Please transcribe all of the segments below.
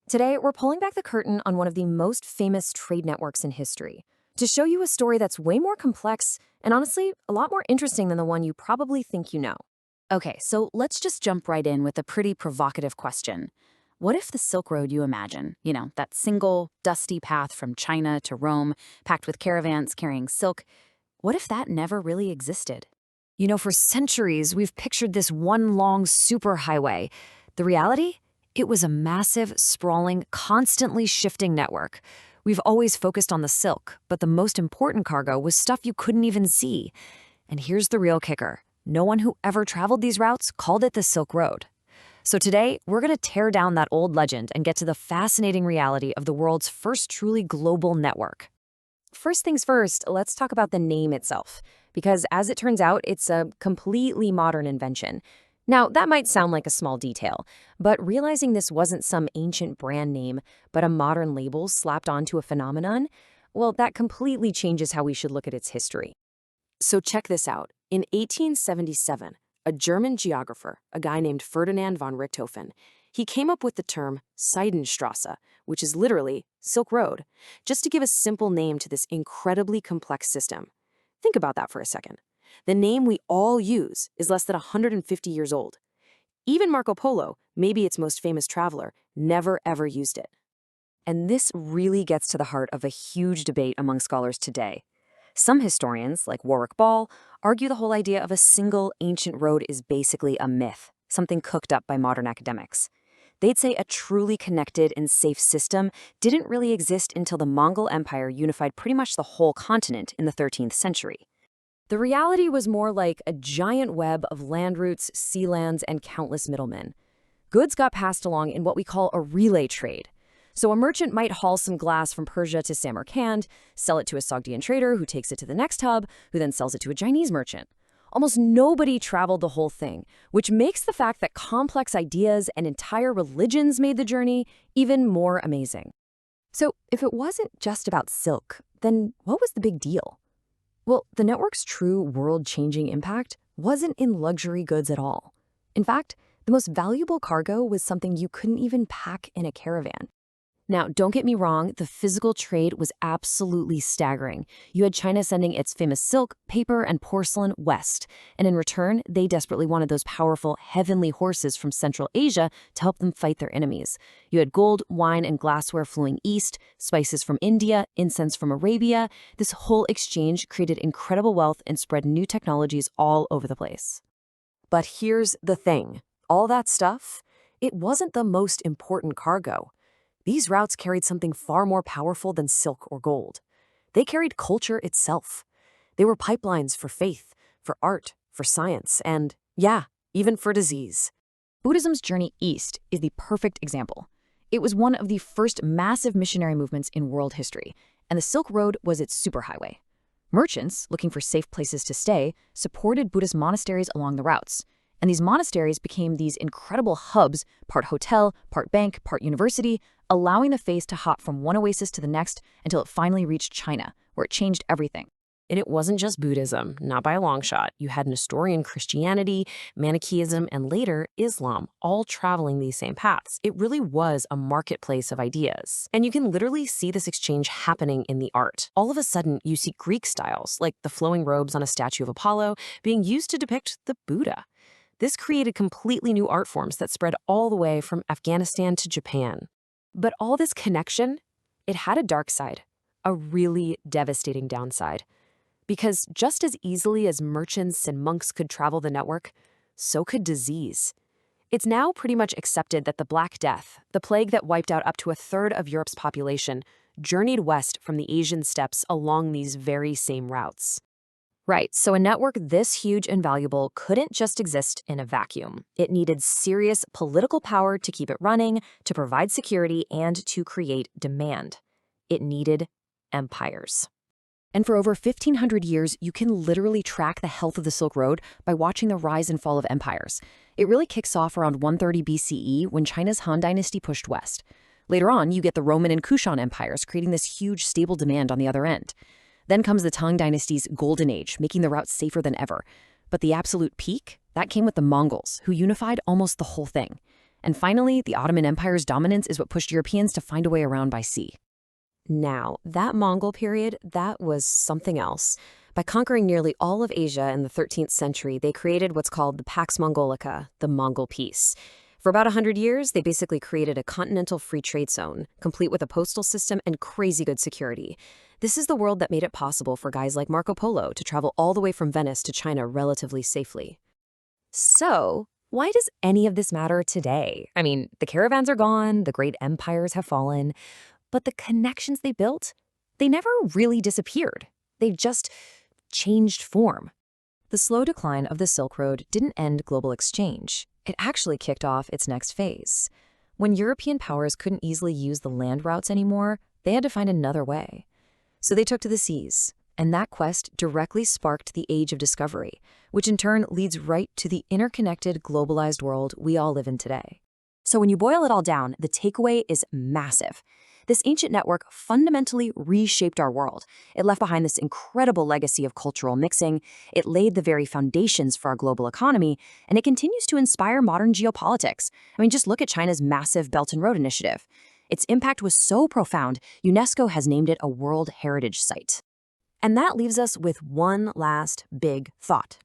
Today, we're pulling back the curtain on one of the most famous trade networks in history to show you a story that's way more complex and honestly, a lot more interesting than the one you probably think you know. Okay, so let's just jump right in with a pretty provocative question. What if the Silk Road you imagine, that single, dusty path from China to Rome, packed with caravans carrying silk, what if that never really existed? For centuries, we've pictured this one long superhighway. The reality? It was a massive, sprawling, constantly shifting network. We've always focused on the silk, but the most important cargo was stuff you couldn't even see. And here's the real kicker. No one who ever traveled these routes called it the Silk Road. So today, we're going to tear down that old legend and get to the fascinating reality of the world's first truly global network. First things first, let's talk about the name itself, because as it turns out, it's a completely modern invention. Now, that might sound like a small detail, but realizing this wasn't some ancient brand name, but a modern label slapped onto a phenomenon, well, that completely changes how we should look at its history. So check this out. In 1877, a German geographer, a guy named Ferdinand von Richthofen, he came up with the term Seidenstrasse, which is literally Silk Road, just to give a simple name to this incredibly complex system. Think about that for a second. The name we all use is less than 150 years old. Even Marco Polo, maybe its most famous traveler, never ever used it. And this really gets to the heart of a huge debate among scholars today. Some historians, like Warwick Ball, argue the whole idea of a single ancient road is basically a myth, something cooked up by modern academics. They'd say a truly connected and safe system didn't really exist until the Mongol Empire unified pretty much the whole continent in the 13th century. The reality was more like a giant web of land routes, sea lands, and countless middlemen. Goods got passed along in what we call a relay trade. So a merchant might haul some glass from Persia to Samarkand, sell it to a Sogdian trader who takes it to the next hub, who then sells it to a Chinese merchant. Almost nobody traveled the whole thing, which makes the fact that complex ideas and entire religions made the journey even more amazing. So if it wasn't just about silk, then what was the big deal? Well, the network's true world-changing impact wasn't in luxury goods at all. In fact, the most valuable cargo was something you couldn't even pack in a caravan. Now, don't get me wrong, the physical trade was absolutely staggering. You had China sending its famous silk, paper, and porcelain west, and in return, they desperately wanted those powerful, heavenly horses from Central Asia to help them fight their enemies. You had gold, wine, and glassware flowing east, spices from India, incense from Arabia. This whole exchange created incredible wealth and spread new technologies all over the place. But here's the thing. All that stuff, it wasn't the most important cargo. These routes carried something far more powerful than silk or gold. They carried culture itself. They were pipelines for faith, for art, for science, and, yeah, even for disease. Buddhism's journey east is the perfect example. It was one of the first massive missionary movements in world history, and the Silk Road was its superhighway. Merchants, looking for safe places to stay, supported Buddhist monasteries along the routes. And these monasteries became these incredible hubs, part hotel, part bank, part university, allowing the faith to hop from one oasis to the next until it finally reached China, where it changed everything. And it wasn't just Buddhism, not by a long shot. You had Nestorian Christianity, Manichaeism, and later Islam, all traveling these same paths. It really was a marketplace of ideas. And you can literally see this exchange happening in the art. All of a sudden, you see Greek styles, like the flowing robes on a statue of Apollo, being used to depict the Buddha. This created completely new art forms that spread all the way from Afghanistan to Japan. But all this connection, it had a dark side, a really devastating downside. Because just as easily as merchants and monks could travel the network, so could disease. It's now pretty much accepted that the Black Death, the plague that wiped out up to a third of Europe's population, journeyed west from the Asian steppes along these very same routes. Right, so a network this huge and valuable couldn't just exist in a vacuum. It needed serious political power to keep it running, to provide security, and to create demand. It needed empires. And for over 1,500 years, you can literally track the health of the Silk Road by watching the rise and fall of empires. It really kicks off around 130 BCE when China's Han Dynasty pushed west. Later on, you get the Roman and Kushan empires, creating this huge stable demand on the other end. Then comes the Tang Dynasty's golden age, making the route safer than ever. But the absolute peak, that came with the Mongols, who unified almost the whole thing. And finally, the Ottoman Empire's dominance is what pushed Europeans to find a way around by sea. Now, that Mongol period, that was something else. By conquering nearly all of Asia in the 13th century, they created what's called the Pax Mongolica, the Mongol Peace. For about 100 years, they basically created a continental free trade zone, complete with a postal system and crazy good security. This is the world that made it possible for guys like Marco Polo to travel all the way from Venice to China relatively safely. So, why does any of this matter today? I mean, the caravans are gone, the great empires have fallen, but the connections they built, they never really disappeared. They've just changed form. The slow decline of the Silk Road didn't end global exchange. It actually kicked off its next phase. When European powers couldn't easily use the land routes anymore, they had to find another way. So they took to the seas, and that quest directly sparked the Age of Discovery, which in turn leads right to the interconnected, globalized world we all live in today. So when you boil it all down, the takeaway is massive. This ancient network fundamentally reshaped our world. It left behind this incredible legacy of cultural mixing, it laid the very foundations for our global economy, and it continues to inspire modern geopolitics. I mean, just look at China's massive Belt and Road Initiative. Its impact was so profound, UNESCO has named it a World Heritage Site. And that leaves us with one last big thought.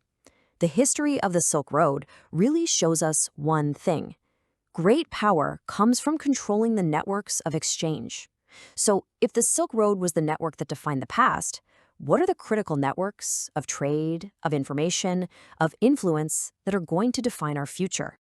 The history of the Silk Road really shows us one thing. Great power comes from controlling the networks of exchange. So if the Silk Road was the network that defined the past, what are the critical networks of trade, of information, of influence that are going to define our future?